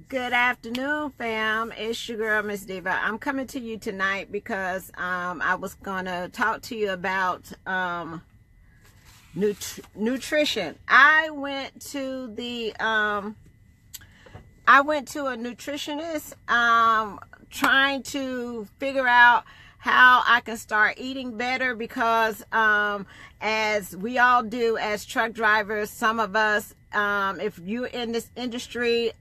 Good afternoon, fam. It's your girl, Miss Diva. I'm coming to you tonight because I was gonna talk to you about nutrition. I went to a nutritionist trying to figure out how I can start eating better because as we all do as truck drivers, some of us, if you're in this industry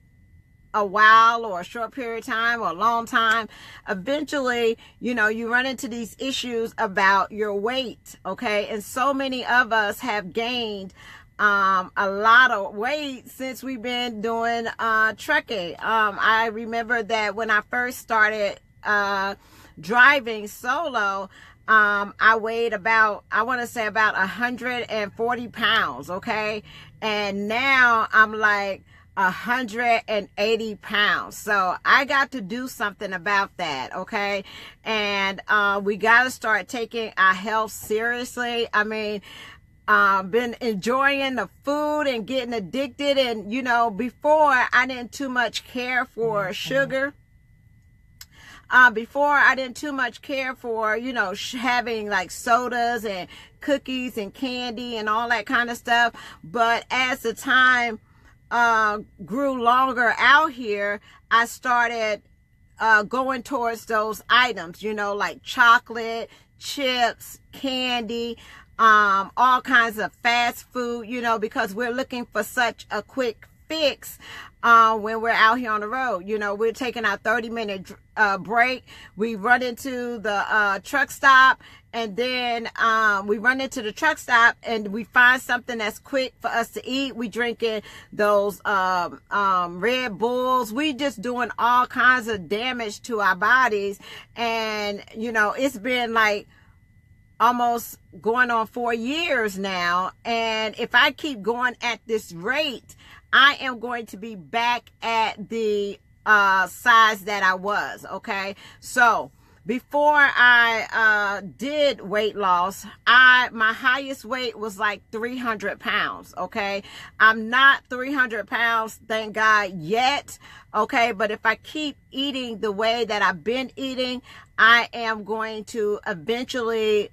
a while or a short period of time or a long time, eventually, you run into these issues about your weight, okay? And so many of us have gained a lot of weight since we've been doing trucking. I remember that when I first started driving solo, I weighed about, I want to say about 140 pounds, okay? And now I'm like 180 pounds. So I got to do something about that, okay? And we got to start taking our health seriously. I mean, been enjoying the food and getting addicted, and before I didn't too much care for sugar. Before I didn't too much care for, having like sodas and cookies and candy and all that kind of stuff. But as the time grew longer out here, I started going towards those items, like chocolate, chips, candy, all kinds of fast food, because we're looking for such a quick fix when we're out here on the road. We're taking our 30-minute break. We run into the truck stop, and then we run into the truck stop and we find something that's quick for us to eat. We drinking those Red Bulls. We just doing all kinds of damage to our bodies. And it's been like almost going on 4 years now, and if I keep going at this rate, I am going to be back at the size that I was, okay? So before I did weight loss, my highest weight was like 300 pounds, okay? I'm not 300 pounds, thank God, yet, okay? But if I keep eating the way that I've been eating, I am going to eventually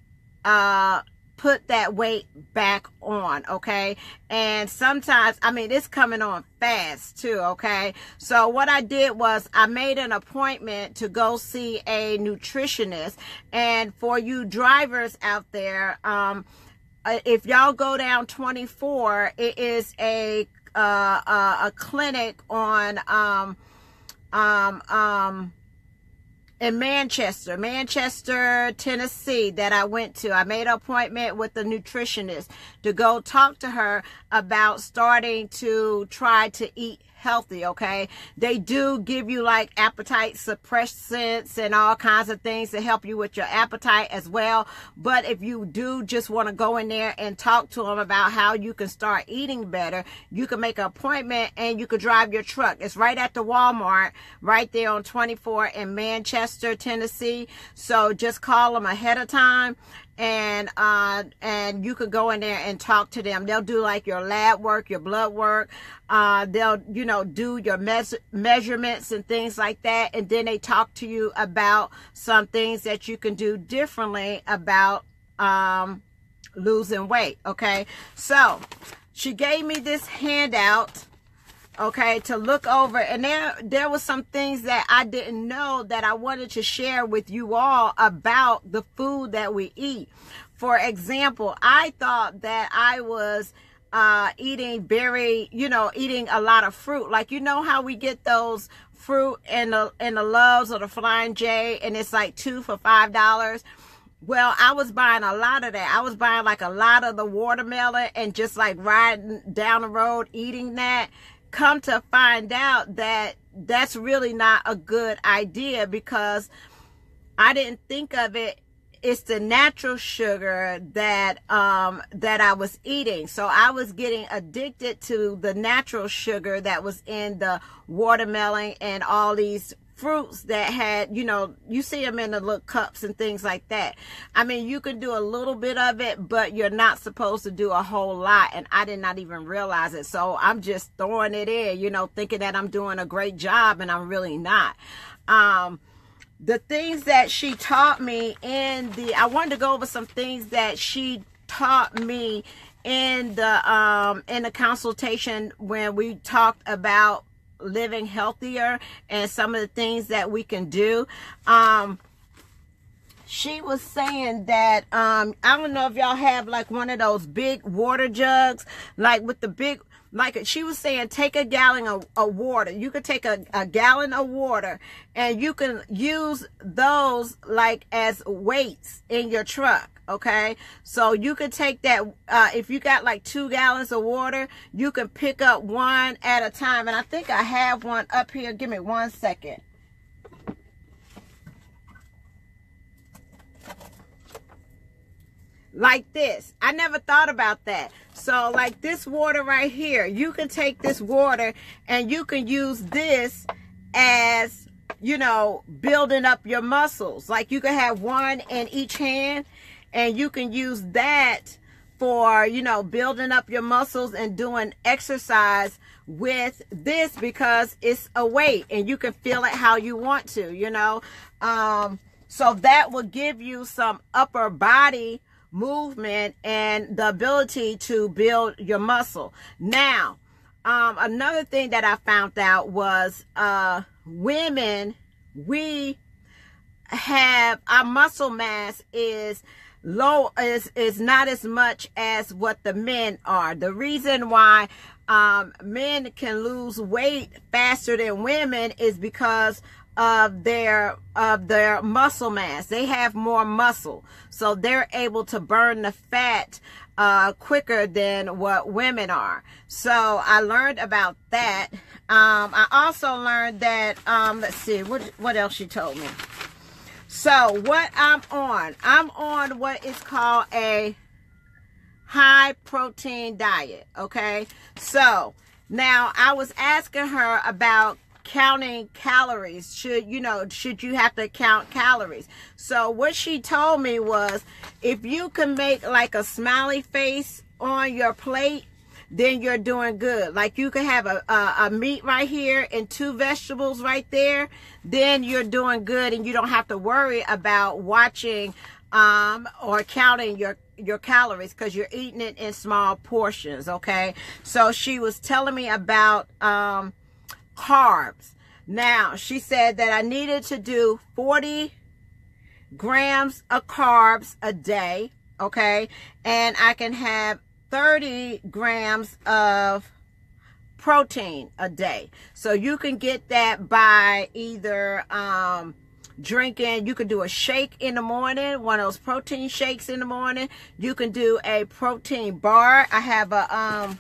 put that weight back on, okay? And sometimes, I mean, it's coming on fast too, okay? So what I did was I made an appointment to go see a nutritionist. And for you drivers out there, if y'all go down 24, it is a clinic on in Manchester, Tennessee, that I went to. I made an appointment with the nutritionist to go talk to her about starting to try to eat healthy, okay? They do give you like appetite suppressants and all kinds of things to help you with your appetite as well. But if you do just want to go in there and talk to them about how you can start eating better, you can make an appointment and you can drive your truck. It's right at the Walmart, right there on 24 in Manchester, Tennessee. So just call them ahead of time, and you could go in there and talk to them. They'll do like your lab work, your blood work. They'll, do your measurements and things like that. And then they talk to you about some things that you can do differently about losing weight, okay? So she gave me this handout, okay, to look over, and there was some things that I didn't know that I wanted to share with you all about the food that we eat. For example, I thought that I was eating eating a lot of fruit. Like, how we get those fruit in the Loves or the Flying J, and it's like 2 for $5. Well, I was buying a lot of that. I was buying like a lot of the watermelon and just like riding down the road eating that. Come to find out that that's really not a good idea, because I didn't think of it. It's the natural sugar that I was eating. So I was getting addicted to the natural sugar that was in the watermelon and all these fruits that had, you know, you see them in the little cups and things like that. I mean, you can do a little bit of it, but you're not supposed to do a whole lot. And I did not even realize it. So I'm just throwing it in, you know, thinking that I'm doing a great job, and I'm really not. The things that she taught me I wanted to go over some things that she taught me in the consultation when we talked about living healthier and some of the things that we can do. She was saying that I don't know if y'all have like one of those big water jugs, like with the big, like she was saying, take a gallon of water. You could take a gallon of water, and you can use those like as weights in your truck. Okay, so you could take that, if you got like 2 gallons of water, you can pick up one at a time. And I think I have one up here. Give me 1 second. Like this. I never thought about that. So like this water right here, you can take this water and you can use this as, you know, building up your muscles. Like you can have one in each hand, and you can use that for, you know, building up your muscles and doing exercise with this, because it's a weight and you can feel it how you want to, you know. So that will give you some upper body movement and the ability to build your muscle. Now, another thing that I found out was women, we have, our muscle mass is low, is not as much as what the men are. The reason why men can lose weight faster than women is because of their muscle mass. They have more muscle, so they're able to burn the fat quicker than what women are. So I learned about that. I also learned that let's see what else she told me. So what I'm on what is called a high protein diet. Okay, so now I was asking her about counting calories. Should you have to count calories? So what she told me was, if you can make like a smiley face on your plate, then you're doing good. Like you can have a meat right here and 2 vegetables right there, then you're doing good, and you don't have to worry about watching or counting your calories, because you're eating it in small portions. Okay, so she was telling me about carbs. Now she said that I needed to do 40 grams of carbs a day. Okay, and I can have 30 grams of protein a day. So you can get that by either drinking, you could do a shake in the morning, one of those protein shakes in the morning. You can do a protein bar. I have a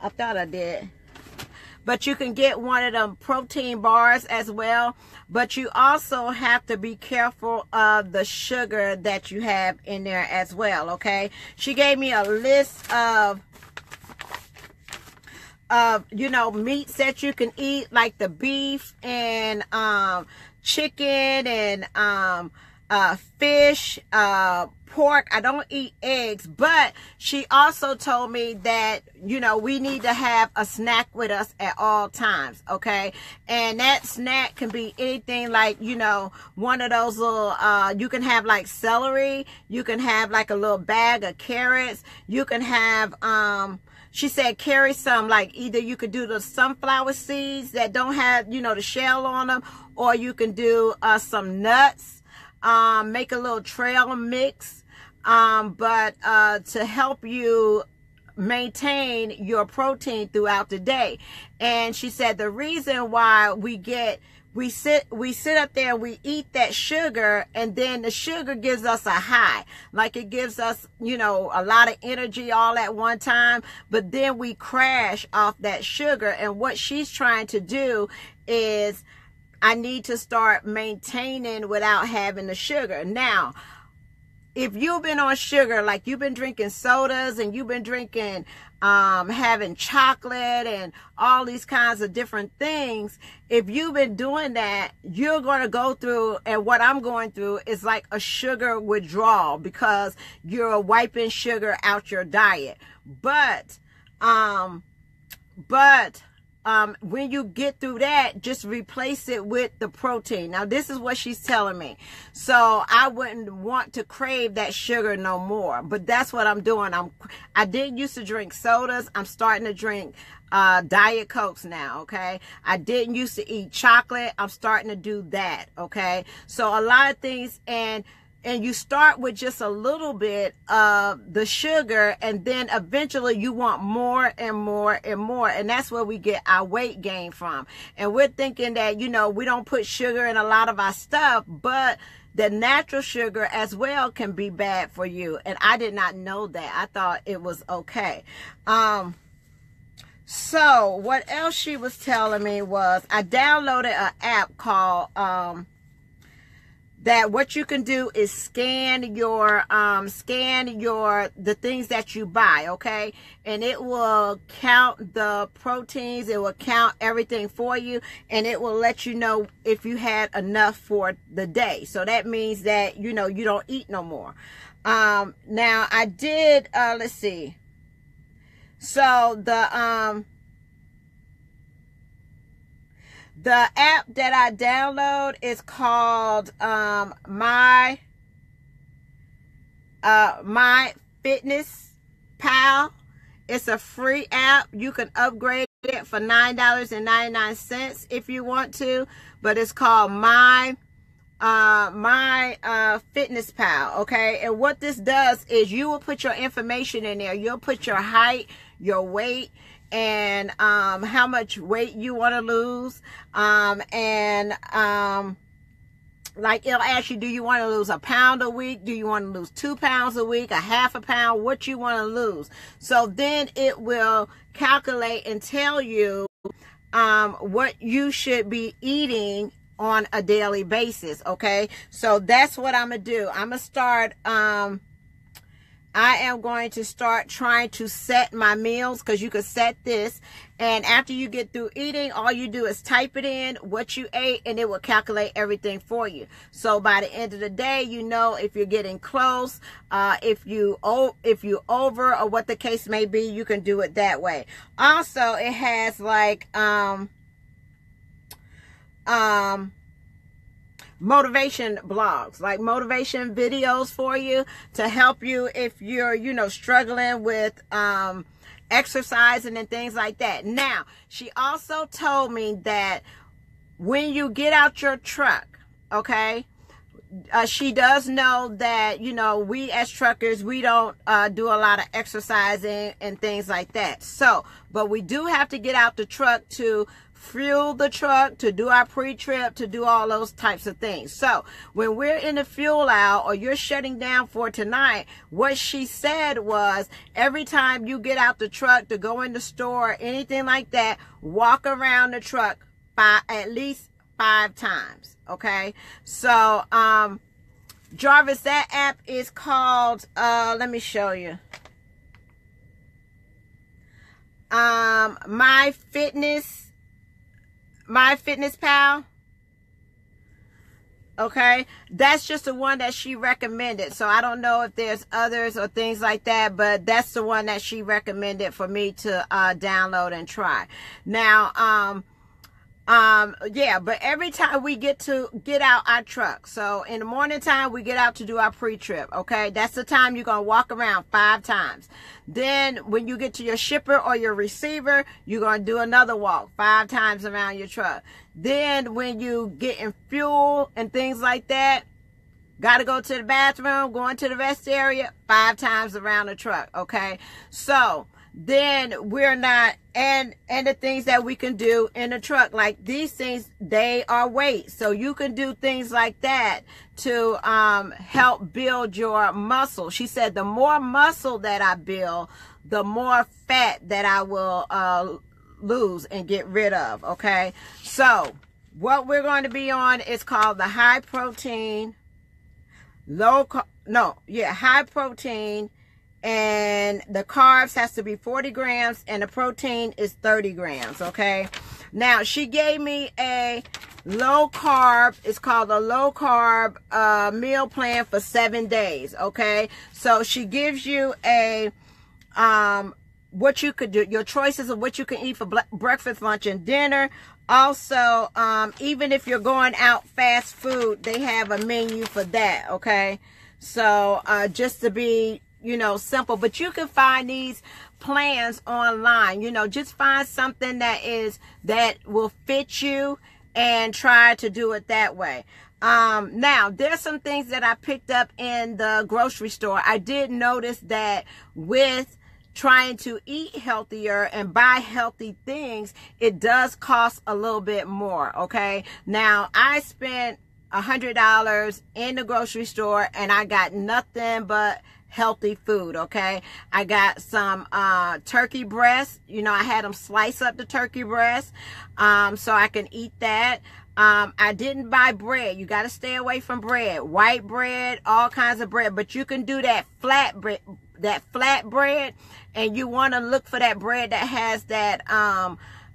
I thought I did, but you can get one of them protein bars as well. But you also have to be careful of the sugar that you have in there as well. Okay, she gave me a list of you know, meats that you can eat, like the beef and chicken and fish, pork. I don't eat eggs, but she also told me that, you know, we need to have a snack with us at all times. Okay, and that snack can be anything, like, you know, one of those little you can have like celery, you can have like a little bag of carrots, you can have she said carry some, like either you could do the sunflower seeds that don't have, you know, the shell on them, or you can do some nuts. Make a little trail mix, but to help you maintain your protein throughout the day. And she said the reason why we sit up there and we eat that sugar, and then the sugar gives us a high, like it gives us, you know, a lot of energy all at one time, but then we crash off that sugar. And what she's trying to do is, I need to start maintaining without having the sugar. Now, if you've been on sugar, like you've been drinking sodas and you've been drinking, having chocolate and all these kinds of different things, if you've been doing that, you're going to go through, and what I'm going through is like a sugar withdrawal, because you're wiping sugar out your diet. But when you get through that, just replace it with the protein. Now, this is what she's telling me. So I wouldn't want to crave that sugar no more. But that's what I'm doing. I didn't used to drink sodas. I'm starting to drink Diet Cokes now, okay? I didn't used to eat chocolate. I'm starting to do that, okay? So a lot of things, and you start with just a little bit of the sugar, and then eventually you want more and more and more. And that's where we get our weight gain from. And we're thinking that, you know, we don't put sugar in a lot of our stuff, but the natural sugar as well can be bad for you. And I did not know that. I thought it was okay. So what else she was telling me was, I downloaded an app called, that what you can do is scan the things that you buy, okay? And it will count the proteins, it will count everything for you, and it will let you know if you had enough for the day. So that means that, you know, you don't eat no more. Now I did, let's see. So the app that I download is called My Fitness Pal. It's a free app. You can upgrade it for $9.99 if you want to, but it's called My Fitness Pal, okay? And what this does is you will put your information in there. You'll put your height, your weight, and how much weight you want to lose, like it'll ask you, do you want to lose a pound a week? Do you want to lose 2 pounds a week, a half a pound, what you want to lose? So then it will calculate and tell you what you should be eating on a daily basis, okay? So that's what I'm gonna do. I'm gonna start, I am going to start trying to set my meals, because you can set this, and after you get through eating, all you do is type it in, what you ate, and it will calculate everything for you. So by the end of the day, you know if you're getting close, if you over, or what the case may be, you can do it that way. Also, it has like motivation blogs, like motivation videos for you to help you if you're, you know, struggling with exercising and things like that. Now, she also told me that when you get out your truck, okay, she does know that, you know, we as truckers, we don't do a lot of exercising and things like that. So, but we do have to get out the truck to fuel the truck, to do our pre-trip, to do all those types of things. So when we're in the fuel aisle, or you're shutting down for tonight, what she said was, every time you get out the truck to go in the store, anything like that, walk around the truck at least 5 times, okay? So Jarvis, that app is called let me show you, My Fitness Pal. Okay, that's just the one that she recommended. So I don't know if there's others or things like that, but that's the one that she recommended for me to download and try. Now, yeah, but every time we get out our truck, so in the morning time we get out to do our pre-trip, okay, that's the time you're going to walk around 5 times. Then when you get to your shipper or your receiver, you're going to do another walk 5 times around your truck. Then when you get in fuel and things like that, got to go to the bathroom, go into the rest area, 5 times around the truck, okay? So then we're not, and the things that we can do in the truck, like these things, they are weights. So you can do things like that to help build your muscle. She said the more muscle that I build, the more fat that I will lose and get rid of, okay? So what we're going to be on is called the high protein, low high protein, and the carbs has to be 40 grams and the protein is 30 grams. Okay. Now she gave me a low carb, it's called a low carb meal plan for 7 days. Okay. So she gives you a what you could do, your choices of what you can eat for breakfast, lunch, and dinner. Also, even if you're going out fast food, they have a menu for that. Okay. So just to be, you know, simple, but you can find these plans online. You know, just find something that will fit you and try to do it that way. Now there's some things that I picked up in the grocery store. I did notice that with trying to eat healthier and buy healthy things, it does cost a little bit more. Okay. Now I spent $100 in the grocery store and I got nothing but healthy food. Okay. I got some turkey breast. You know, I had them slice up the turkey breast so I can eat that. I didn't buy bread. You got to stay away from bread, white bread, all kinds of bread, but you can do that flat bread, and you want to look for that bread that has that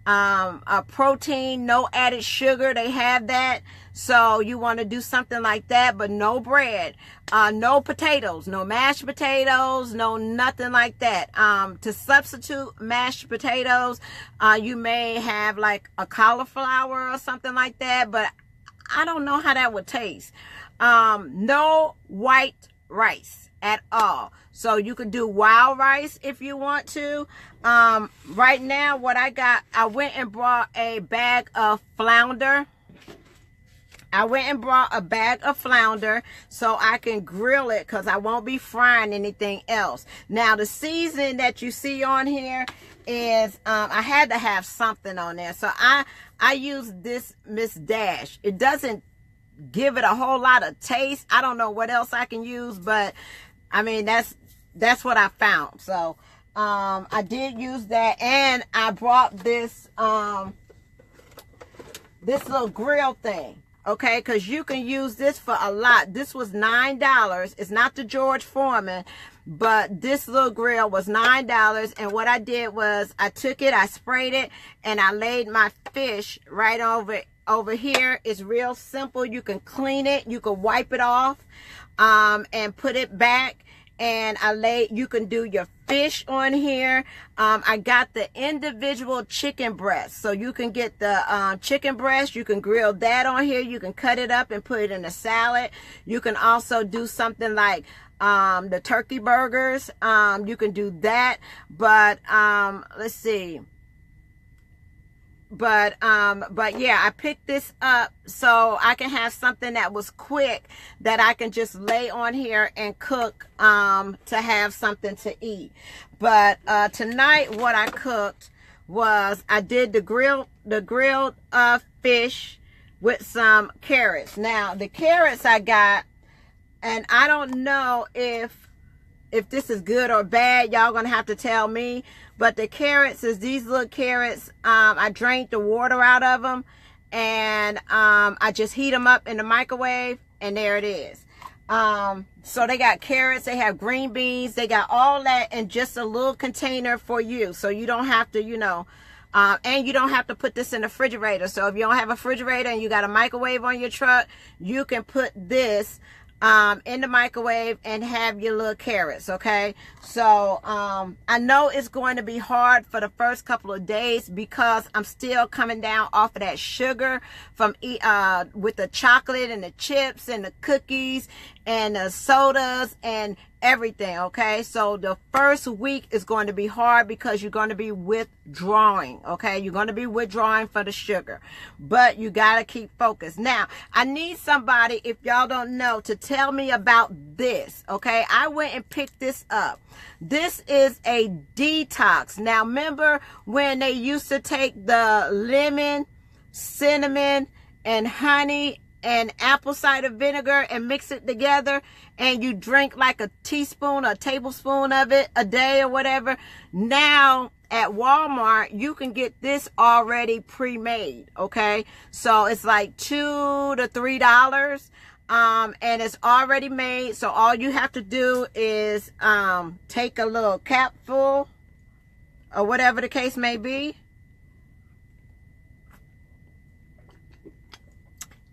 a protein, no added sugar. They have that. So you want to do something like that, but no bread, no potatoes, no mashed potatoes, no nothing like that. To substitute mashed potatoes, you may have like a cauliflower or something like that, but I don't know how that would taste. No white rice at all. So you could do wild rice if you want to. Right now, what I got, I went and brought a bag of flounder. I went and brought a bag of flounder so I can grill it because I won't be frying anything else. Now, the seasoning that you see on here is, I had to have something on there. So I use this Miss Dash. It doesn't give it a whole lot of taste. I don't know what else I can use, but I mean, that's what I found. So, I did use that, and I brought this, this little grill thing. Okay, because you can use this for a lot. This was $9. It's not the George Foreman, but this little grill was $9. And what I did was I took it, I sprayed it, and I laid my fish right over here. It's real simple. You can clean it, you can wipe it off, and put it back. And you can do your fish on here. I got the individual chicken breast. So you can get the chicken breast. You can grill that on here. You can cut it up and put it in a salad. You can also do something like the turkey burgers. You can do that. But let's see. But yeah, I picked this up so I can have something that was quick that I can just lay on here and cook to have something to eat. But tonight what I cooked was I did the grilled fish with some carrots. Now the carrots I got, and I don't know if this is good or bad, y'all gonna have to tell me. But the carrots is these little carrots. I drained the water out of them, and I just heat them up in the microwave, and there it is. So they got carrots, they have green beans, they got all that in just a little container for you. So you don't have to, you know, and you don't have to put this in the refrigerator. So if you don't have a refrigerator and you got a microwave on your truck, you can put this in the microwave and have your little carrots. Okay, so I know it's going to be hard for the first couple of days because I'm still coming down off of that sugar from with the chocolate and the chips and the cookies and the sodas and everything. Okay, so the first week is going to be hard because you're going to be withdrawing. Okay, you're going to be withdrawing for the sugar, but you got to keep focused. Now I need somebody, if y'all don't know, to tell me about this. Okay, I went and picked this up. This is a detox. Now remember when they used to take the lemon, cinnamon, and honey and apple cider vinegar and mix it together, and you drink like a teaspoon or a tablespoon of it a day or whatever. Now at Walmart you can get this already pre-made. Okay, so it's like $2 to $3. and it's already made. So all you have to do is take a little capful or whatever the case may be,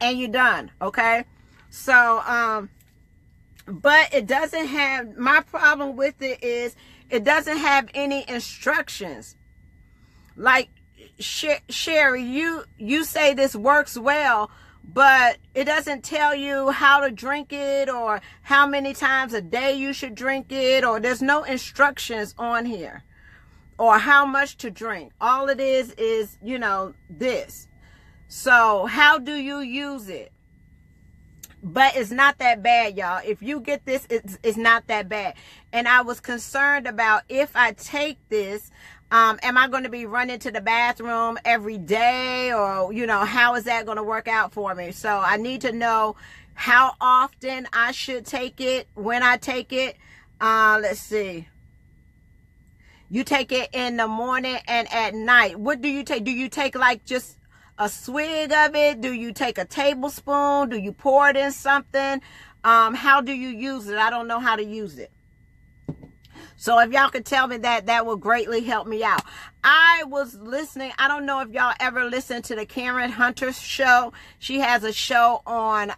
and you're done. Okay, so but it doesn't have, my problem with it is it doesn't have any instructions. Like Sherry, you say this works well, but it doesn't tell you how to drink it or how many times a day you should drink it, or there's no instructions on here or how much to drink. All it is, you know, this. So how do you use it? But it's not that bad, y'all. If you get this, it's not that bad. And I was concerned about, if I take this, am I going to be running to the bathroom every day, or, you know, how is that going to work out for me? So I need to know how often I should take it, when I take it. Let's see. You take it in the morning and at night. What do you take? Do you take like just a swig of it? Do you take a tablespoon? Do you pour it in something? How do you use it? I don't know how to use it. So if y'all could tell me that, that would greatly help me out. I was listening. I don't know if y'all ever listened to the Karen Hunter show. She has a show on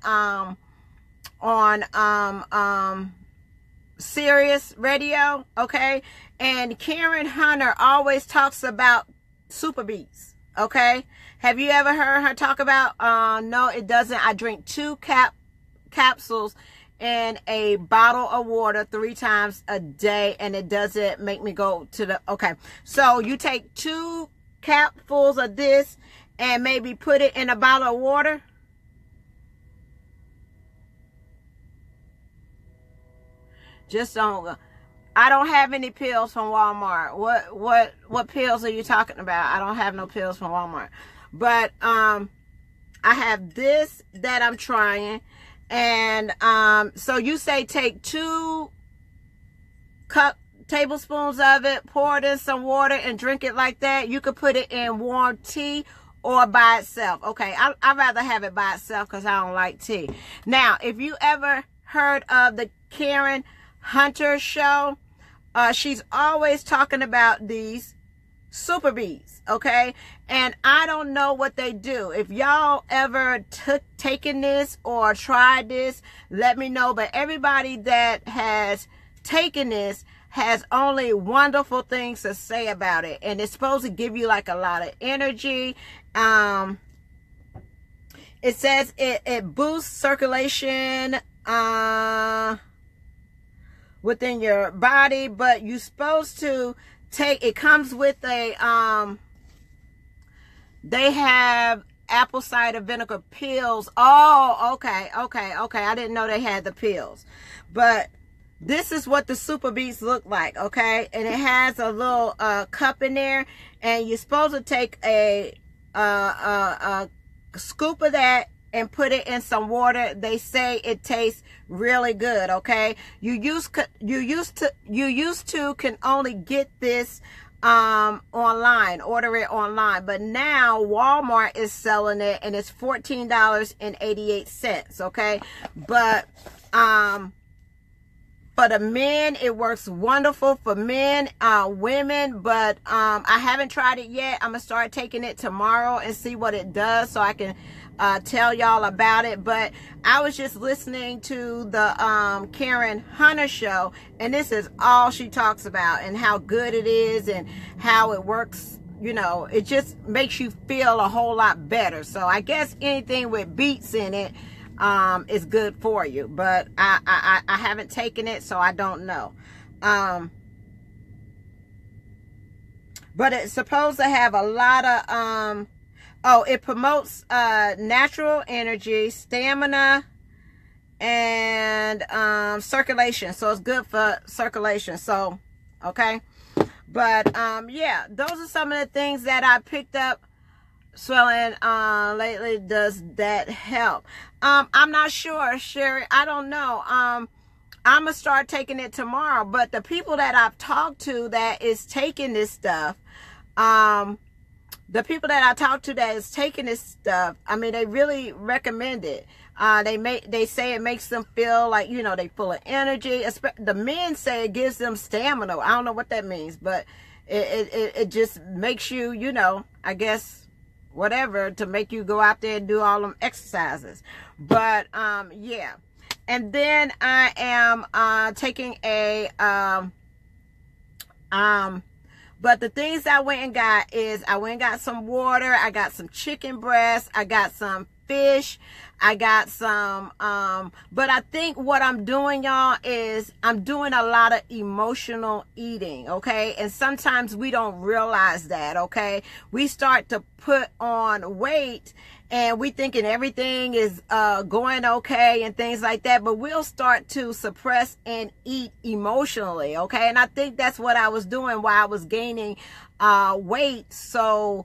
Sirius Radio. Okay. And Karen Hunter always talks about super beets. Okay. Have you ever heard her talk about, no, it doesn't. I drink 2 capsules in a bottle of water 3 times a day, and it doesn't make me go to the, okay. So you take 2 capfuls of this and maybe put it in a bottle of water. Just don't, I don't have any pills from Walmart. What pills are you talking about? I don't have no pills from Walmart. But I have this that I'm trying. And so you say take 2 tablespoons of it, pour it in some water and drink it like that. You could put it in warm tea or by itself. Okay, I'd rather have it by itself because I don't like tea. Now, if you ever heard of the Karen Hunter show, she's always talking about these super bees, okay? And I don't know what they do. If y'all ever taken this or tried this, let me know. But everybody that has taken this has only wonderful things to say about it. And it's supposed to give you like a lot of energy. It says it boosts circulation within your body, but you're supposed to take, it comes with a they have apple cider vinegar pills. Oh, okay. I didn't know they had the pills. But this is what the super beets look like, okay? And it has a little cup in there, and you're supposed to take a scoop of that and put it in some water. They say it tastes really good, okay? You used to can only get this online, order it online, but now Walmart is selling it and it's $14.88, okay? But for the men, it works wonderful for men, women, but I haven't tried it yet. I'm gonna start taking it tomorrow and see what it does so I can tell y'all about it. But I was just listening to the Karen Hunter show, and this is all she talks about, and how good it is and how it works. You know, it just makes you feel a whole lot better. So I guess anything with beets in it is good for you, but I haven't taken it, so I don't know. But it's supposed to have a lot of it promotes natural energy, stamina, and circulation. So it's good for circulation. So okay, but yeah, those are some of the things that I picked up swelling lately. Does that help? I'm not sure, Sherry. I don't know. I'm gonna start taking it tomorrow, but the people that I've talked to that is taking this stuff, the people that I talked to that is taking this stuff, I mean, they really recommend it. They say it makes them feel like, you know, they full of energy. The men say it gives them stamina. I don't know what that means, but it just makes you, you know, I guess, whatever, to make you go out there and do all them exercises. But yeah. And then I am taking a but the things I went and got is, I went and got some water, I got some chicken breast, I got some fish, I got some but I think what I'm doing, y'all, is I'm doing a lot of emotional eating, okay? And sometimes we don't realize that, okay? We start to put on weight and we thinking everything is going okay and things like that, but we'll start to suppress and eat emotionally, okay? And I think that's what I was doing while I was gaining weight so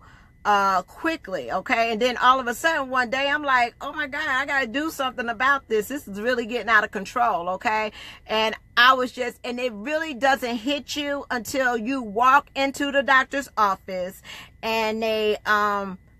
quickly, okay? And then all of a sudden one day I'm like, oh my God, I gotta do something about this. This is really getting out of control, okay? And I was just, and it really doesn't hit you until you walk into the doctor's office and they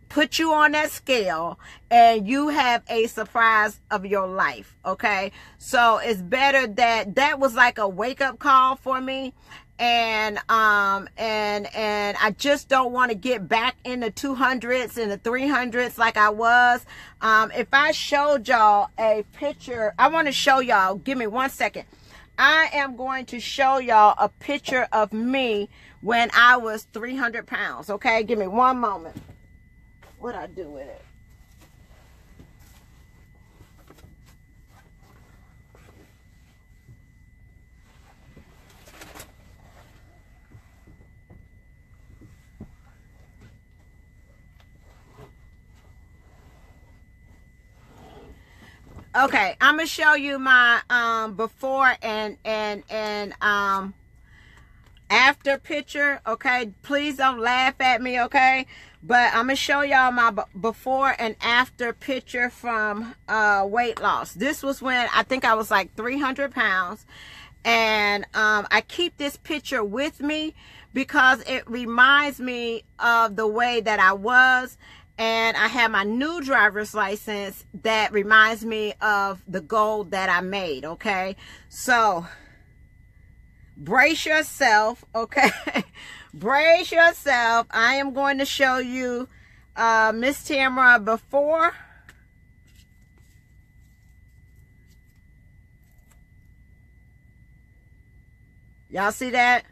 put you on that scale and you have a surprise of your life, okay? So it's better that was like a wake-up call for me. And I just don't want to get back in the 200s and the 300s like I was. If I showed y'all a picture, I want to show y'all, give me 1 second. I am going to show y'all a picture of me when I was 300 pounds, okay? Give me 1 moment. What'd I do with it? Okay, I'm gonna show you my before and after picture, okay? Please don't laugh at me, okay? But I'm gonna show y'all my before and after picture from weight loss. This was when I think I was like 300 pounds. And I keep this picture with me because it reminds me of the way that I was. And I have my new driver's license that reminds me of the goal that I made, okay? So, brace yourself, okay? Brace yourself. I am going to show you Miss Tamara before. Y'all see that?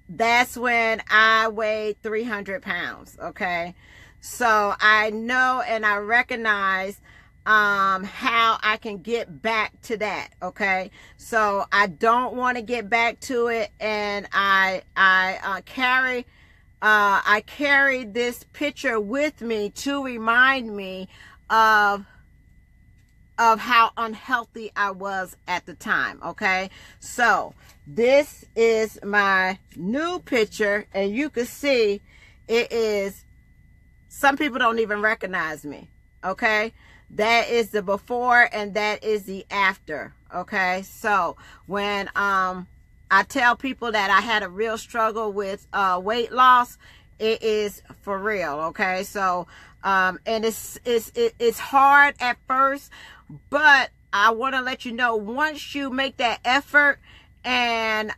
That's when I weighed 300 pounds, okay? So I know and I recognize how I can get back to that, okay? So I don't want to get back to it, and I carry this picture with me to remind me of how unhealthy I was at the time, okay? So this is my new picture, and you can see it is, some people don't even recognize me, okay? That is the before and that is the after, okay? So when I tell people that I had a real struggle with weight loss, it is for real, okay? So and it's hard at first, but I want to let you know, once you make that effort and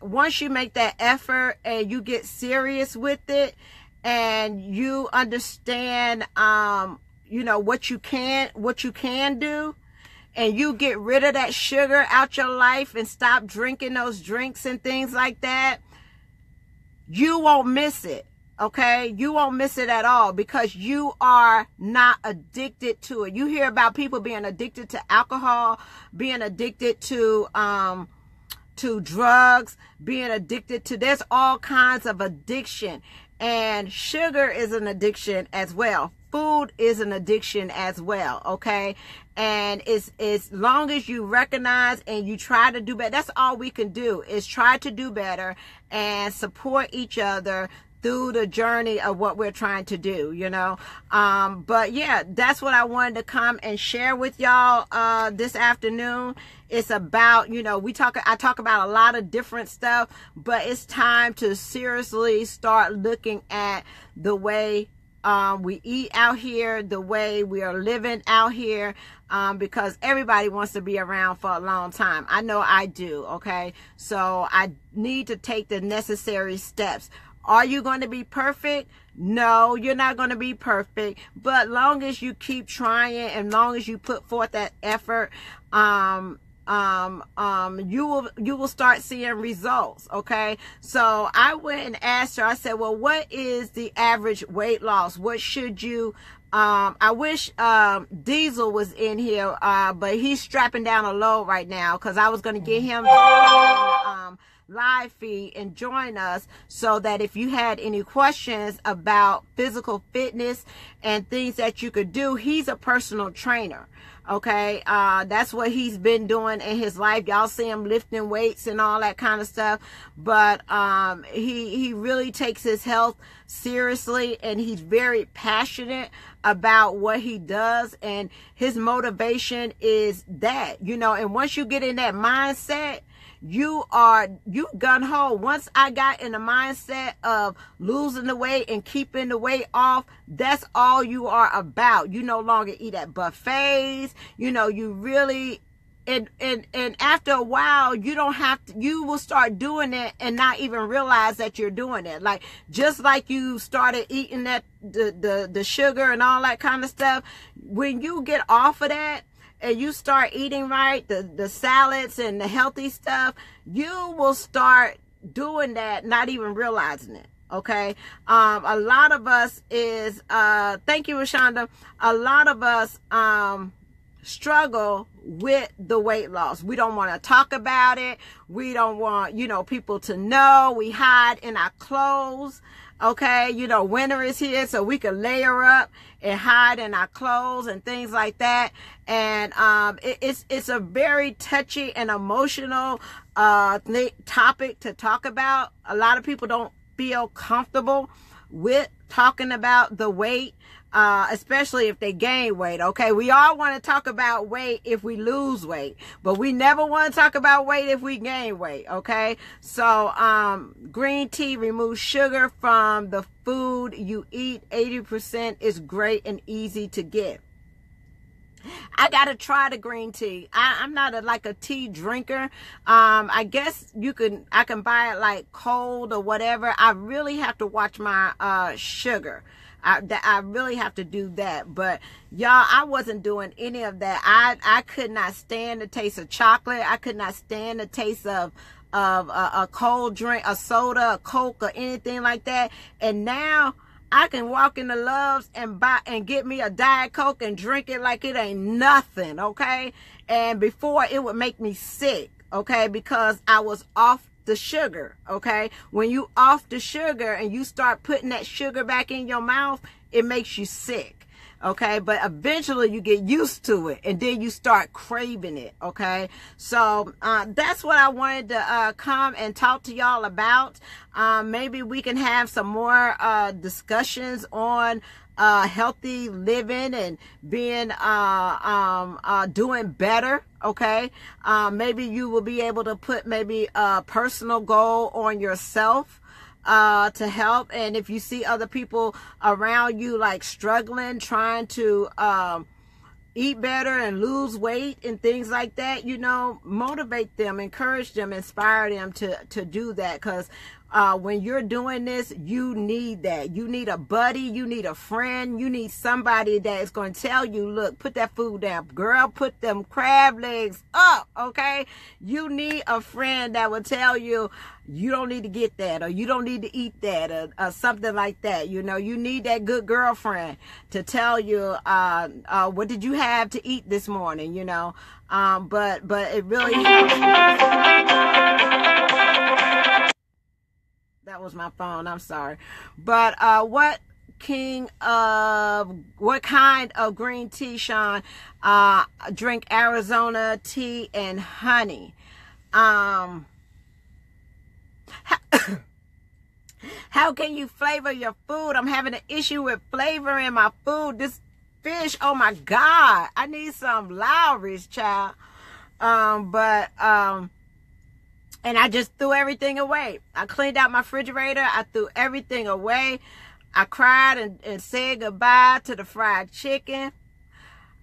once you make that effort and you get serious with it and you understand you know what you can do, and you get rid of that sugar out your life and stop drinking those drinks and things like that, you won't miss it. Okay, you won't miss it at all because you are not addicted to it. You hear about people being addicted to alcohol, being addicted to drugs, being addicted to, there's all kinds of addiction, and sugar is an addiction as well. Food is an addiction as well, okay? And it's as long as you recognize and you try to do better, that's all we can do, is try to do better and support each other through the journey of what we're trying to do, you know. But yeah, that's what I wanted to come and share with y'all this afternoon. It's about, you know, I talk about a lot of different stuff, but it's time to seriously start looking at the way we eat out here the way we are living out here, because everybody wants to be around for a long time. I know I do, okay? So I need to take the necessary steps. Are you going to be perfect? No, you're not going to be perfect. But long as you keep trying and long as you put forth that effort, you will start seeing results. Okay, so I went and asked her, I said, well, what is the average weight loss? What should you I wish Diesel was in here, but he's strapping down a load right now, because I was going to get him to live feed and join us, so that if you had any questions about physical fitness and things that you could do, he's a personal trainer. Okay, that's what he's been doing in his life. Y'all see him lifting weights and all that kind of stuff, but he really takes his health seriously, and he's very passionate about what he does, and his motivation is that, you know, and once you get in that mindset, you gun-ho. Once I got in the mindset of losing the weight and keeping the weight off, that's all you are about. You no longer eat at buffets. You know, you really, and after a while, you don't have to, you will start doing it and not even realize that you're doing it. Like, just like you started eating that, the sugar and all that kind of stuff, when you get off of that, and you start eating right, the salads and the healthy stuff, you will start doing that, not even realizing it. Okay. A lot of us is, thank you, Rashonda. A lot of us, struggle with the weight loss. We don't want to talk about it. We don't want, you know, people to know. We hide in our clothes. Okay, you know, winter is here, so we can layer up and hide in our clothes and things like that. And it's a very touchy and emotional topic to talk about. A lot of people don't feel comfortable with talking about the weight, especially if they gain weight. Okay, we all want to talk about weight if we lose weight, but we never want to talk about weight if we gain weight. Okay, so green tea removes sugar from the food you eat. 80% is great and easy to get. I gotta try the green tea. I'm not like a tea drinker. I guess I can buy it like cold or whatever. I really have to watch my sugar. I really have to do that. But y'all, I wasn't doing any of that. I could not stand the taste of chocolate. I could not stand the taste of a cold drink, a soda, a Coke, or anything like that. And now I can walk in the Love's and buy and get me a Diet Coke and drink it like it ain't nothing. Okay. And before, it would make me sick. Okay, because I was off the sugar. Okay, when you off the sugar and you start putting that sugar back in your mouth, it makes you sick. Okay, but eventually you get used to it, and then you start craving it. Okay, so that's what I wanted to come and talk to y'all about. Maybe we can have some more discussions on healthy living and being doing better. Okay, maybe you will be able to put maybe a personal goal on yourself to help. And if you see other people around you like struggling, trying to eat better and lose weight and things like that, you know, motivate them, encourage them, inspire them to do that. Because when you're doing this, you need that. You need a buddy. You need a friend. You need somebody that is going to tell you, look, put that food down. Girl, put them crab legs up, okay? You need a friend that will tell you, you don't need to get that, or you don't need to eat that, or something like that. You know, you need that good girlfriend to tell you, what did you have to eat this morning, you know? But it really helps. That was my phone. I'm sorry. But what kind of green tea, Sean? Drink Arizona tea and honey. How can you flavor your food? I'm having an issue with flavoring my food. This fish, oh my God, I need some Lowry's, child. And I just threw everything away. I cleaned out my refrigerator. I threw everything away. I cried and said goodbye to the fried chicken.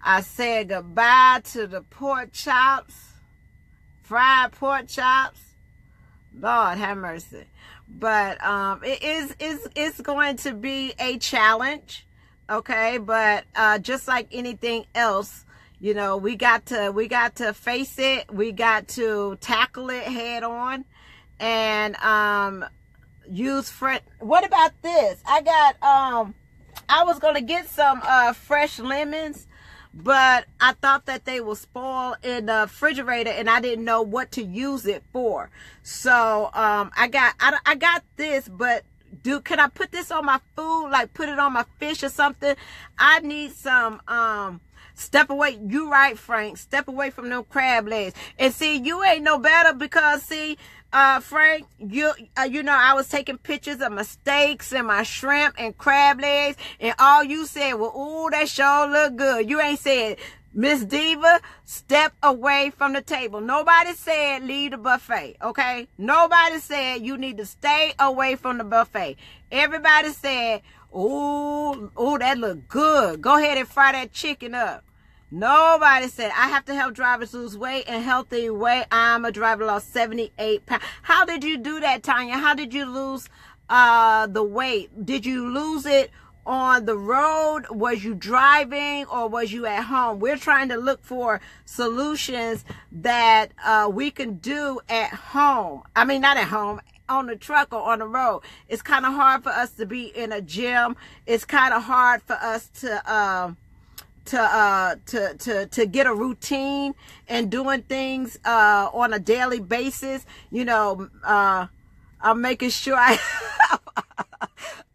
I said goodbye to the pork chops, fried pork chops. Lord have mercy. But it's going to be a challenge, okay? But just like anything else, you know, we got to face it. We got to tackle it head on, and use fresh. What about this? I was gonna get some fresh got but I thought that they will spoil in the refrigerator, and I didn't know what to use it for. So I got this, but can I put this on my food, like put it on my fish or something? I need some step away. You right, Frank. Step away from them crab legs. And see, you ain't no better, because see, Frank, you know, I was taking pictures of my steaks and my shrimp and crab legs, and all you said was, "Ooh, that sure look good." You ain't said, "Miss Diva, step away from the table." Nobody said leave the buffet, okay? Nobody said you need to stay away from the buffet. Everybody said, "Ooh, that look good. Go ahead and fry that chicken up." Nobody said I have to help drivers lose weight and healthy weight. I'm a driver, lost 78 pounds. How did you do that, Tanya? How did you lose the weight? Did you lose it on the road? Was you driving, or was you at home? We're trying to look for solutions that we can do at home. I mean, not at home, on the truck or on the road. It's kind of hard for us to be in a gym. It's kind of hard for us to get a routine and doing things on a daily basis. You know, I'm making sure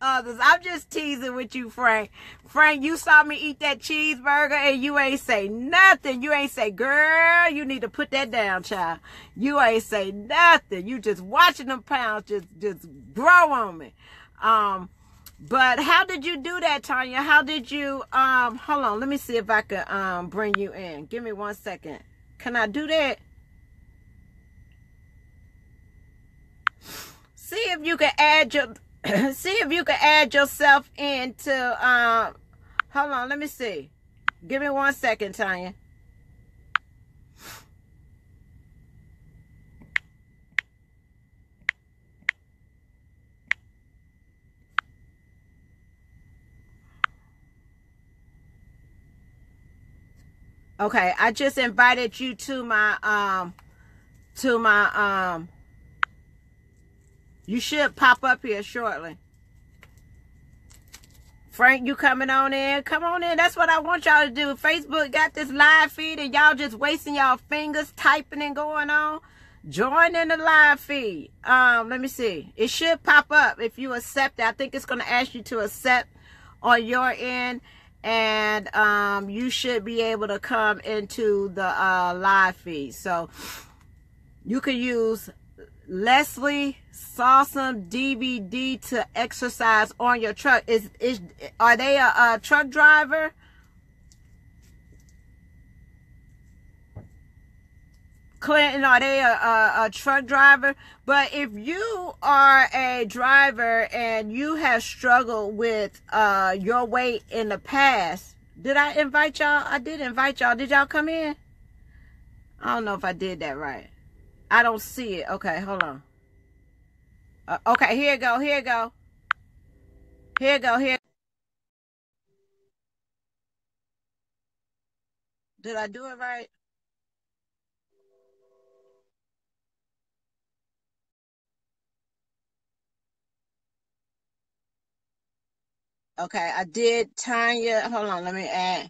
others. I'm just teasing with you, Frank. Frank, you saw me eat that cheeseburger and you ain't say nothing. You ain't say, "Girl, you need to put that down, child." You ain't say nothing. You just watching them pounds just grow on me. But how did you do that, Tanya? How did you, hold on, let me see if I could bring you in. Give me 1 second. Can I do that? See if you can add yourself into, hold on, let me see. Give me 1 second, Tanya. Okay, I just invited you to my you should pop up here shortly. Frank, you coming on in? Come on in. That's what I want y'all to do. Facebook got this live feed and y'all just wasting y'all fingers typing and going on. Join in the live feed. Let me see. It should pop up if you accept it. I think it's going to ask you to accept on your end. And you should be able to come into the live feed. So you can use Leslie Sawson DVD to exercise on your truck. Are they a truck driver? Clinton, are they a truck driver? But if you are a driver and you have struggled with your weight in the past, did I invite y'all? I did invite y'all. Did y'all come in? I don't know if I did that right. I don't see it. Okay, hold on. Okay, here you go. Here you go. Here you go. Here. Did I do it right? Okay, I did. Tanya, hold on, let me add.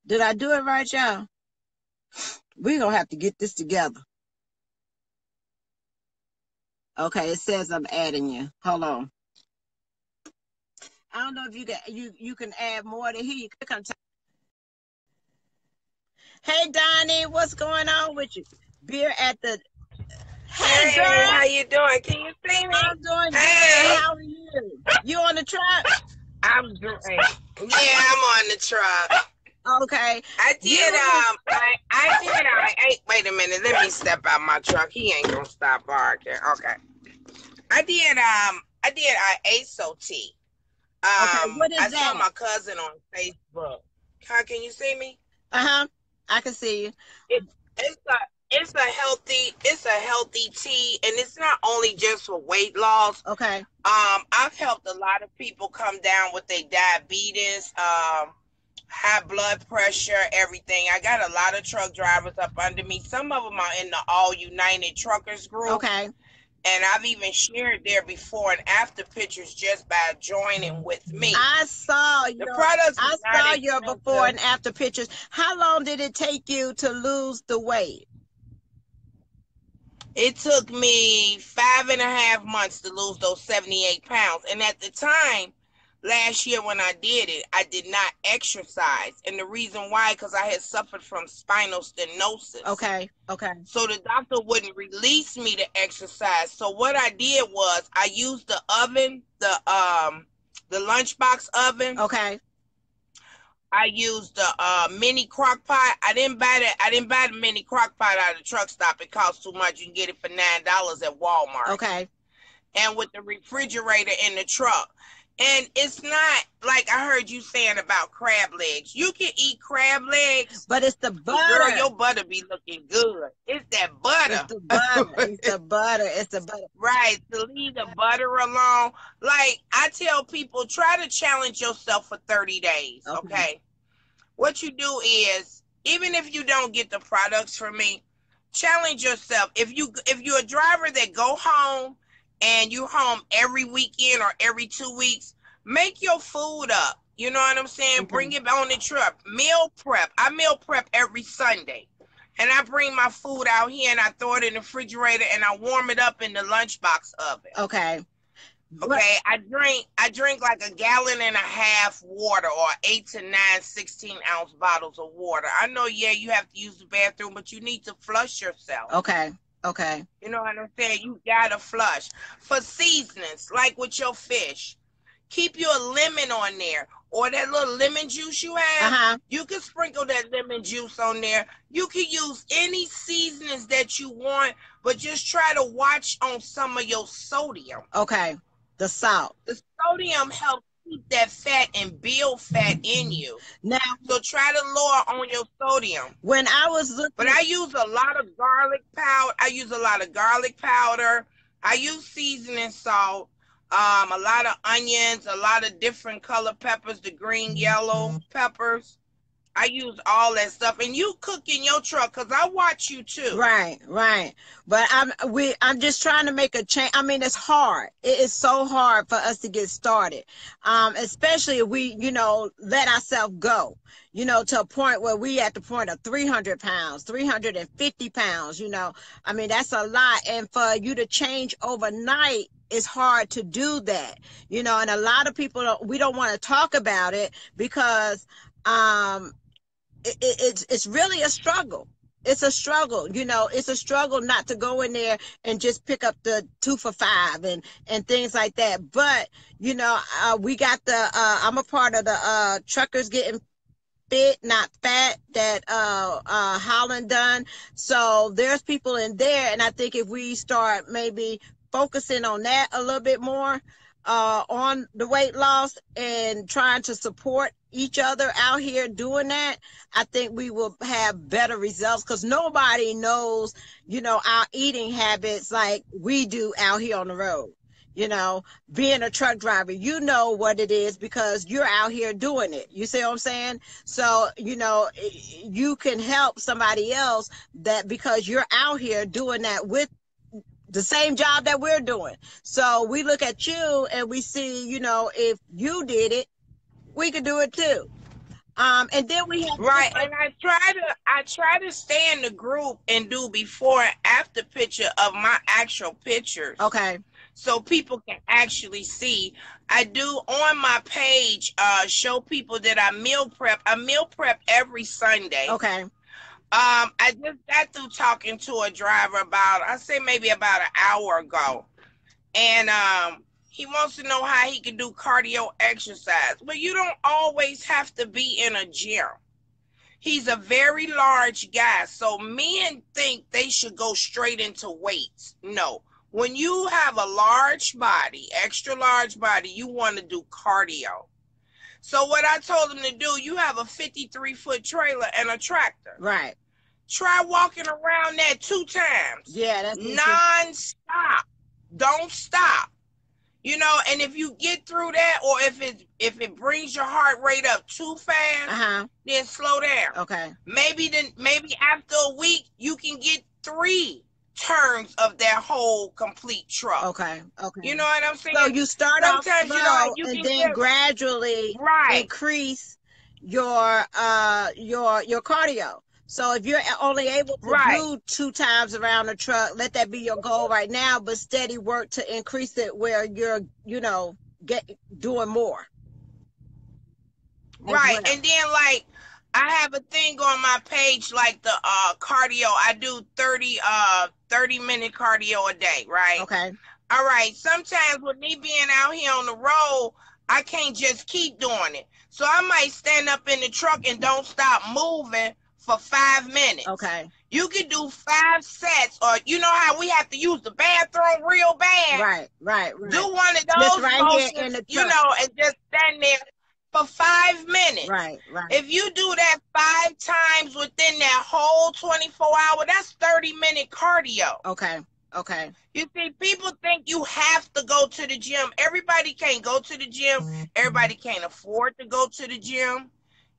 Did I do it right, y'all? We're going to have to get this together. Okay, it says I'm adding you. Hold on. I don't know if you can add more to here. You click on. Hey, Donnie, what's going on with you? Beer at the. Hey, girl. How you doing? Can you see me? I'm doing good. How are you? You on the truck? I'm great. Yeah, I'm on the truck. Okay. I You did I ate wait a minute, let me step out my truck. He ain't gonna stop barking. Okay. I ate so tea. okay, what I is saw that? my cousin on Facebook. Can you see me? Uh-huh. I can see you. It, it's a healthy tea, and it's not only just for weight loss. Okay. I've helped a lot of people come down with their diabetes, high blood pressure, everything. I got a lot of truck drivers up under me. Some of them are in the All United Truckers group. Okay. And I've even shared their before and after pictures just by joining with me. The products I are not saw your before expensive. and after pictures. How long did it take you to lose the weight? It took me 5.5 months to lose those 78 pounds. And at the time, last year when I did it, I did not exercise. And the reason why, because I had suffered from spinal stenosis. Okay. Okay. So the doctor wouldn't release me to exercise. So what I did was I used the oven, the lunchbox oven. Okay. I used the mini crock pot. I didn't buy the mini crock pot out of the truck stop. It costs too much. You can get it for $9 at Walmart. Okay. And with the refrigerator in the truck. And it's not like I heard you saying about crab legs. You can eat crab legs, but it's the butter. Girl, your butter be looking good. It's that butter. It's the butter. It's the butter. It's the butter. Right. To leave the butter alone. Like I tell people, try to challenge yourself for 30 days. Okay. What you do is, even if you don't get the products from me, challenge yourself. If you're a driver that go home and you're home every weekend or every 2 weeks, make your food up. You know what I'm saying? Okay. Bring it on the truck. Meal prep. I meal prep every Sunday. And I bring my food out here and I throw it in the refrigerator and I warm it up in the lunchbox oven. Okay. Okay, I drink like 1.5 gallons water, or 8 to 9 16-ounce bottles of water. I know, yeah, you have to use the bathroom, but you need to flush yourself. Okay. Okay. You know what I'm saying? You gotta flush. For seasonings, like with your fish, keep your lemon on there, or that little lemon juice you have. You can sprinkle that lemon juice on there. You can use any seasonings that you want, but just try to watch on some of your sodium. Okay. The salt. The sodium helps keep that fat and build fat in you. Now, so try to lower on your sodium. When I was looking, but I use a lot of garlic powder. I use seasoning salt, a lot of onions, a lot of different color peppers, the green, yellow peppers. I use all that stuff, and you cook in your truck because I watch you too. Right. But I'm just trying to make a change. I mean, it's hard. It is so hard for us to get started, especially if we, let ourselves go, to a point where we at the point of 300 pounds, 350 pounds. I mean, that's a lot, and for you to change overnight, it's hard to do that, and a lot of people we don't want to talk about it because it's really a struggle. It's a struggle, it's a struggle not to go in there and just pick up the 2 for $5 and things like that. But, we got I'm a part of the Truckers Getting Fit, Not Fat, that Holland done. So there's people in there. And I think if we start maybe focusing on that a little bit more, on the weight loss and trying to support each other out here doing that, I think we will have better results because nobody knows, our eating habits like we do out here on the road. Being a truck driver, what it is because you're out here doing it. You see what I'm saying? So, you can help somebody else that because you're out here doing that with the same job that we're doing. So we look at you and we see, if you did it, we could do it too. And then we have right. And I try to stay in the group and do before and after picture of my actual pictures. Okay. So people can actually see. I do on my page show people that I meal prep. I meal prep every Sunday. Okay. I just got through talking to a driver about an hour ago. And he wants to know how he can do cardio exercise. Well, you don't always have to be in a gym. He's a very large guy. So men think they should go straight into weights. No. When you have a large body, extra large body, you want to do cardio. So what I told him to do, you have a 53-foot trailer and a tractor. Right. Try walking around that 2 times. Yeah, that's non-stop. Don't stop. You know, and if you get through that, or if it brings your heart rate up too fast, then slow down. Okay. Maybe after a week you can get 3 turns of that whole complete truck. Okay. Okay. You know what I'm saying? So you start Sometimes, off slow, you and can then gradually increase your cardio. So if you're only able to do 2 times around the truck, let that be your goal right now, but steady work to increase it where you're, doing more. Right. Well. And then like I have a thing on my page, like the cardio. I do 30-minute cardio a day, right? Okay. All right. Sometimes with me being out here on the road, I can't just keep doing it. So I might stand up in the truck and don't stop moving for 5 minutes. Okay. You can do 5 sets, or you know how we have to use the bathroom real bad. Right. Do one of those motions, here in the and just stand there for 5 minutes. Right. If you do that 5 times within that whole 24-hour, that's 30-minute cardio. Okay. You see, people think you have to go to the gym. Everybody can't go to the gym. Everybody can't afford to go to the gym.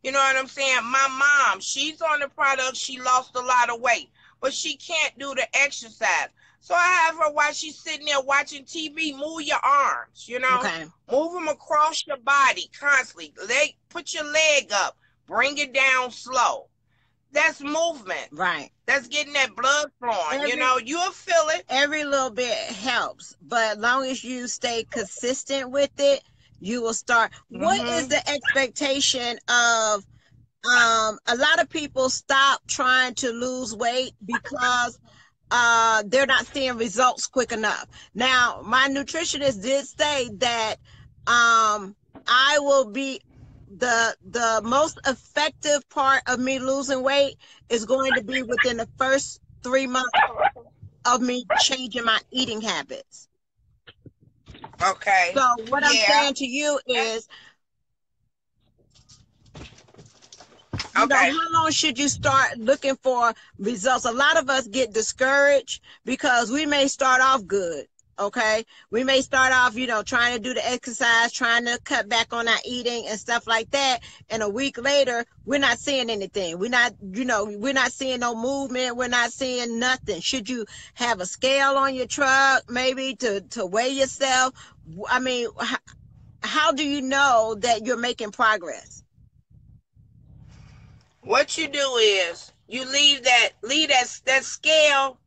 You know what I'm saying? My mom, she's on the product. She lost a lot of weight, but she can't do the exercise. So I have her while she's sitting there watching TV, move your arms, move them across your body constantly. Put your leg up, bring it down slow. That's movement. Right. That's getting that blood flowing. You'll feel it. Every little bit helps, but as long as you stay consistent with it, you will start. What is the expectation of a lot of people stop trying to lose weight because they're not seeing results quick enough. Now, my nutritionist did say that I will be the most effective part of me losing weight is going to be within the first 3 months of me changing my eating habits. Okay. So what I'm saying to you is, how long should you start looking for results? A lot of us get discouraged because we may start off good. Okay. We may start off, trying to do the exercise, trying to cut back on our eating and stuff like that. And a week later, we're not seeing anything. We're not seeing no movement. We're not seeing nothing. Should you have a scale on your truck, maybe to weigh yourself? I mean, how do you know that you're making progress? What you do is you leave that scale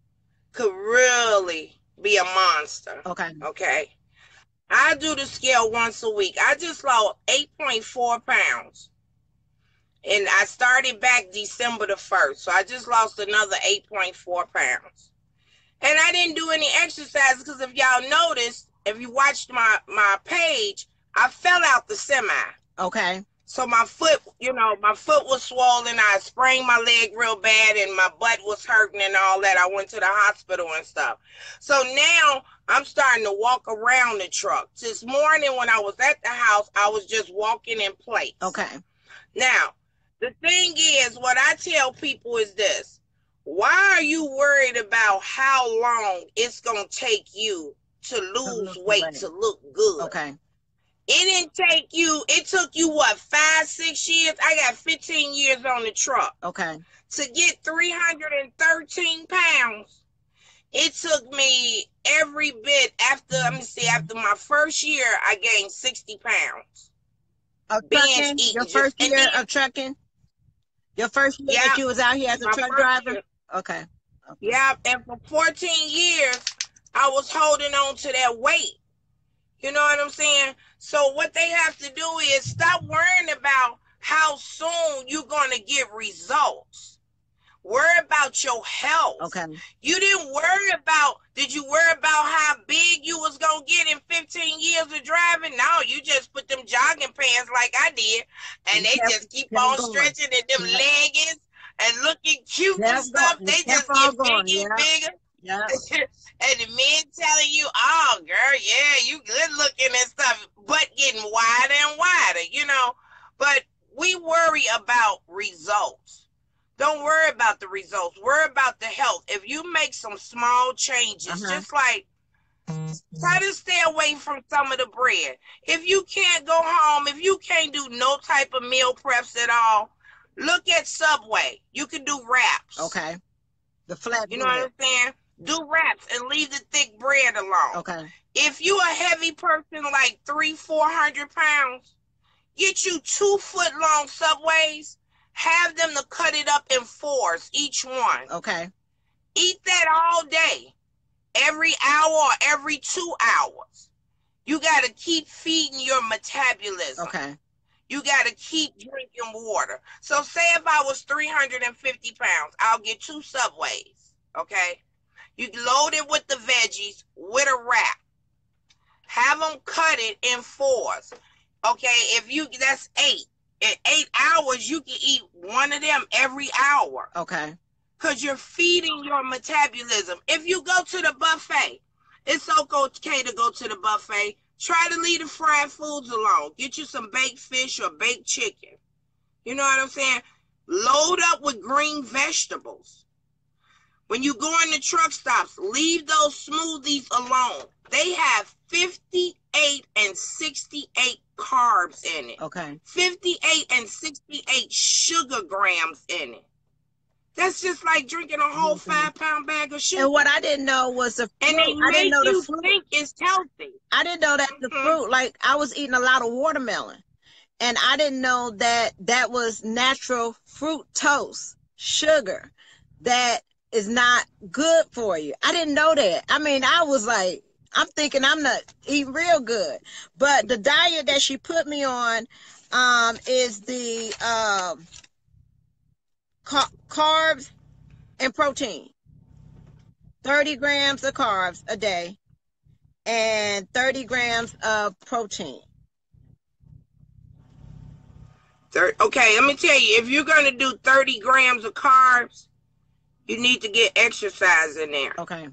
could really be a monster. Okay. I do the scale once a week. I just lost 8.4 pounds. And I started back December the 1st. So I just lost another 8.4 pounds. And I didn't do any exercise because if y'all noticed, if you watched my page, I fell out the semi. Okay. So my foot was swollen. I sprained my leg real bad and my butt was hurting and all that. I went to the hospital and stuff. So now I'm starting to walk around the truck. This morning when I was at the house, I was just walking in place. Okay. Now, the thing is, what I tell people is this. Why are you worried about how long it's going to take you to lose weight, to look good? Okay. It took you what, 5-6 years? I got 15 years on the truck. Okay. To get 313 pounds. It took me every bit after my first year, I gained 60 pounds. Of trucking? Your first year of trucking? Your first year that you was out here as a truck driver? Year. Okay. Yeah, and for 14 years, I was holding on to that weight. You know what I'm saying? So what they have to do is stop worrying about how soon you're going to get results. Worry about your health. Okay. Did you worry about how big you was going to get in 15 years of driving? No, you just put them jogging pants like I did, and they just keep on stretching in them leggings and looking cute and stuff. They just get bigger and bigger. Yeah. And the men telling you, oh, girl, yeah, you good looking and stuff, but getting wider and wider, you know. But we worry about results. Don't worry about the results. Worry about the health. If you make some small changes, just like try to stay away from some of the bread. If you can't go home, if you can't do no type of meal preps at all, look at Subway. You can do wraps. Okay. The flat bread. You know what I'm saying? Do wraps and leave the thick bread alone. Okay. If you a heavy person, like 300-400 pounds, get you 2-foot-long Subways. Have them to cut it up in 4s, each one. Okay. Eat that all day, every hour or every 2 hours. You got to keep feeding your metabolism. Okay. You got to keep drinking water. So say if I was 350 pounds, I'll get 2 Subways, okay? You load it with the veggies with a wrap. Have them cut it in 4s. Okay, that's 8. In 8 hours, you can eat one of them every hour. Okay. Because you're feeding your metabolism. If you go to the buffet, it's okay to go to the buffet. Try to leave the fried foods alone. Get you some baked fish or baked chicken. You know what I'm saying? Load up with green vegetables. When you go in the truck stops, leave those smoothies alone. They have 58 and 68 carbs in it. Okay. 58 and 68 sugar grams in it. That's just like drinking a whole 5-pound bag of sugar. And what I didn't know was the fruit. And they make you think it's healthy. I didn't know that the fruit, like I was eating a lot of watermelon. And I didn't know that that was natural fructose, sugar, that is not good for you. I didn't know that. I mean, I was like, I'm thinking I'm not eating real good. But the diet that she put me on is the carbs and protein. 30 grams of carbs a day and 30 grams of protein. Okay, let me tell you, if you're going to do 30 grams of carbs, you need to get exercise in there. Okay.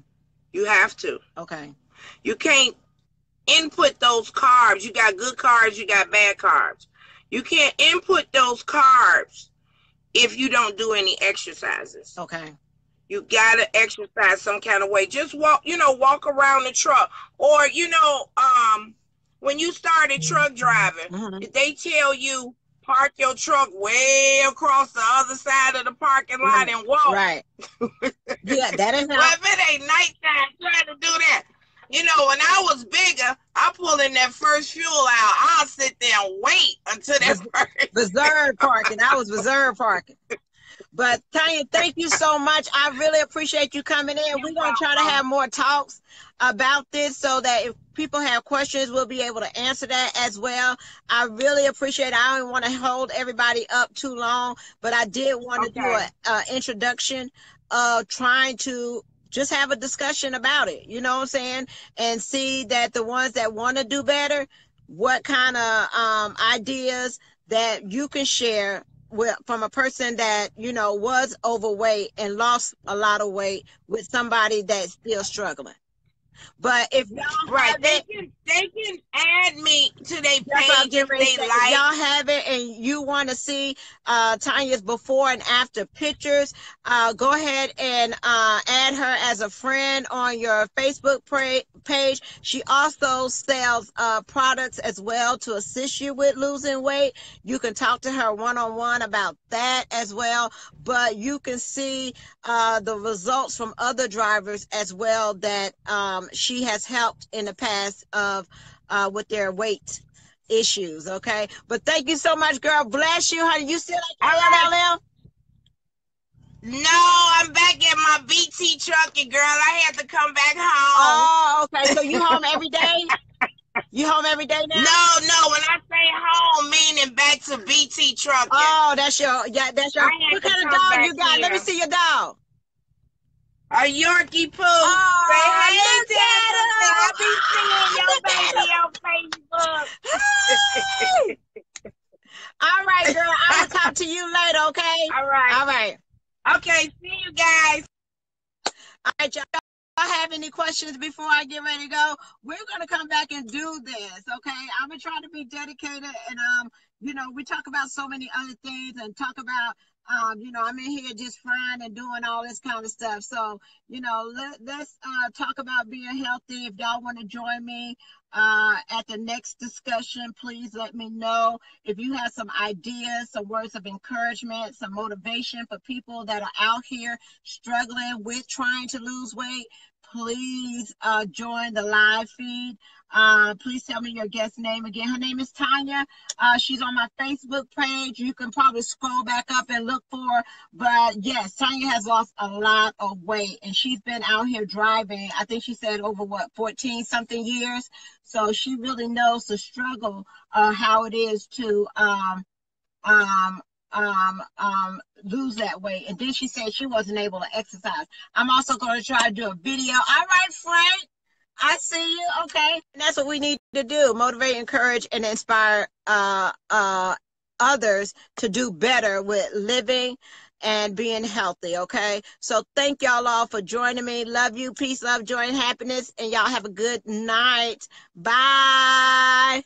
You have to. Okay. You can't input those carbs. You got good carbs, you got bad carbs. You can't input those carbs if you don't do any exercises. Okay. You got to exercise some kind of way. Just walk around the truck. Or, when you started truck driving, did they tell you park your truck way across the other side of the parking lot and walk? Right. Yeah, that is how. Well, if it ain't nighttime, try to do that. When I was bigger, I pull in that first fuel out. I'll sit there and wait until that reserve parking. I was reserve parking. But Tanya, thank you so much. I really appreciate you coming in. We're going to try to have more talks about this so that if people have questions, we'll be able to answer that as well. I really appreciate it. I don't want to hold everybody up too long, but I did want to do an introduction of trying to just have a discussion about it, you know what I'm saying? And see that the ones that want to do better, what kind of ideas that you can share from a person that, was overweight and lost a lot of weight with somebody that's still struggling. But if y'all they can add me to their page if they like. If y'all have it and you want to see Tanya's before and after pictures, go ahead and add her as a friend on your Facebook page. She also sells products as well to assist you with losing weight. You can talk to her one-on-one about that as well. But you can see the results from other drivers as well that she has helped in the past with their weight issues. Okay, but thank you so much, girl. Bless you, honey. You still at KLLM? No, I'm back at my BT trucking, girl. I had to come back home. Oh, okay. So you home every day? You home every day now? No. When I say home, meaning back to BT trucking. Oh, that's your. What kind of dog you got? Here. Let me see your dog. A Yorkie Poo. Oh, say hey, Dad. I be seeing your baby on Facebook. okay? All right. All right. Okay, see you guys. All right, y'all have any questions before I get ready to go? We're gonna come back and do this, okay? I'm gonna try to be dedicated, and you know, we talk about so many other things and talk about you know, I'm in here just frying and doing all this kind of stuff. So, you know, let's talk about being healthy. If y'all want to join me at the next discussion, please let me know. If you have some ideas, some words of encouragement, some motivation for people that are out here struggling with trying to lose weight, please join the live feed. Please tell me your guest name again. Her name is Tanya. She's on my Facebook page. You can probably scroll back up and look for her. But yes, Tanya has lost a lot of weight, and she's been out here driving. I think she said over 14 something years. So she really knows the struggle, how it is to lose that weight. And then she said she wasn't able to exercise. I'm also going to try to do a video. All right, Frank, I see you. Okay. And that's what we need to do: motivate, encourage, and inspire others to do better with living and being healthy. Okay. So thank y'all all for joining me. Love you. Peace, love, joy, and happiness. And y'all have a good night. Bye.